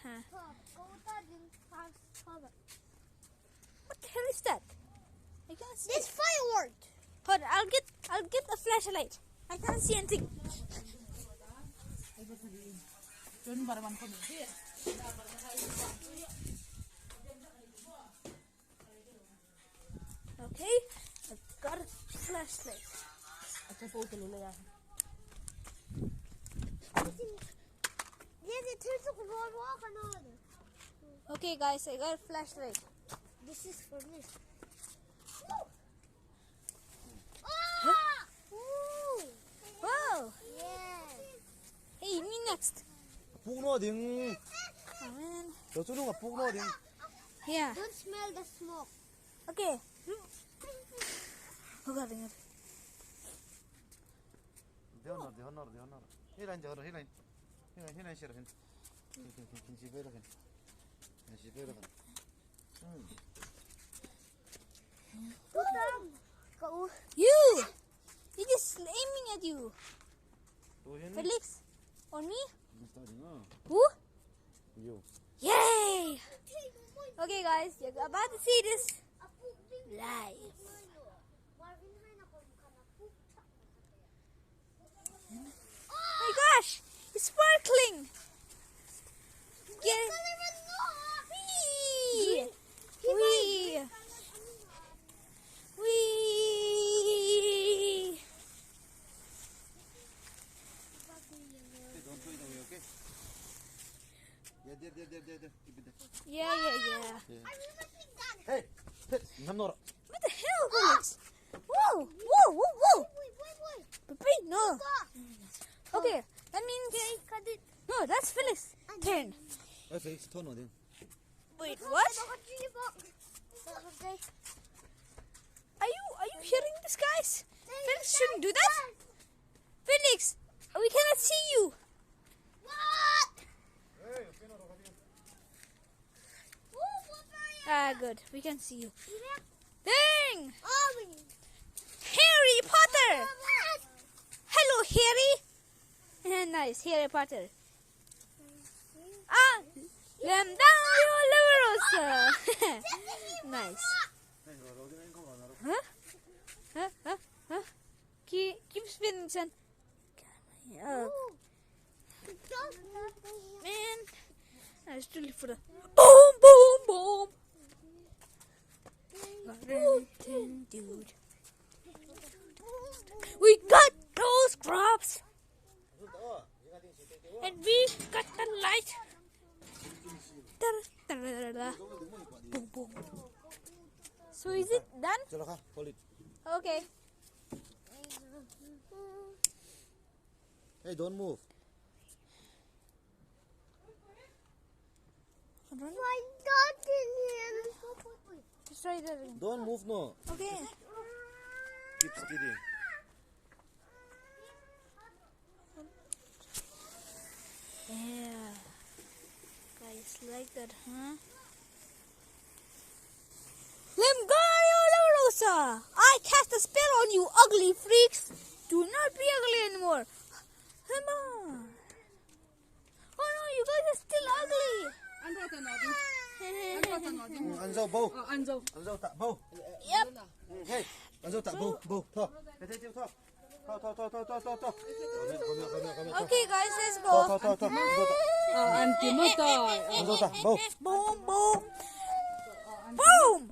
What the hell is that? I can't see. It's fireworks. Hold on, I'll get a flashlight. I can't see anything. Okay, I've got a flashlight. Okay guys, I got a flashlight. This is for this. Huh? Wow! Yeah. Hey, me next. 푹 넣어 딩. Oh man. 저쪽으로 푹 넣어 딩. Yeah. Don't smell the smoke. Okay. Oh god, dang it. 대헌나라. 히라인 저러 히라인 싫어 힌. 시베라 힌. 시베라 힌. Go. You! He just aiming at you. 도현. Felix? On me? 스타딩아. Who? 요. Yay! Okay guys, you're about to see this live. Oh my gosh! It's sparkling! Yeah. Wee! Wee! Wee! Yeah. Hey, 남노라. What the hell, Felix? Whoa! Wait, no. Okay, that means... No, that's Felix' turn. 페이스 턴 어디? Wait, what? Are you hearing this, guys? Felix shouldn't do that. Felix, we cannot see you. Ah, good. We can see you. Dang! Harry Potter! Hello, Harry! Nice, Harry Potter. Ah! Lamdario Leviosa! Nice. Huh? Keep spinning, son. Oh, man. That's too late for the... Boom! Dude. We got those crops! And we got the light! Boom. So is it done? Okay. Hey, don't move. Why not in him? Just try that again. Don't move, no. Okay. Keep steady. Yeah. Guys, like that, huh? Lamdario Leviosa! I cast a spell on you, ugly freaks! Do not be ugly anymore! Come on! Oh no, you guys are still ugly! 앉아, 보우. 앉아. 앉아, 딱, 보우. Yep. Hey, 앉아, 딱, 보우. 더. 더. Okay, guys, let's go. 더. Anti mo to. 앉아, 딱, 보우. Boom!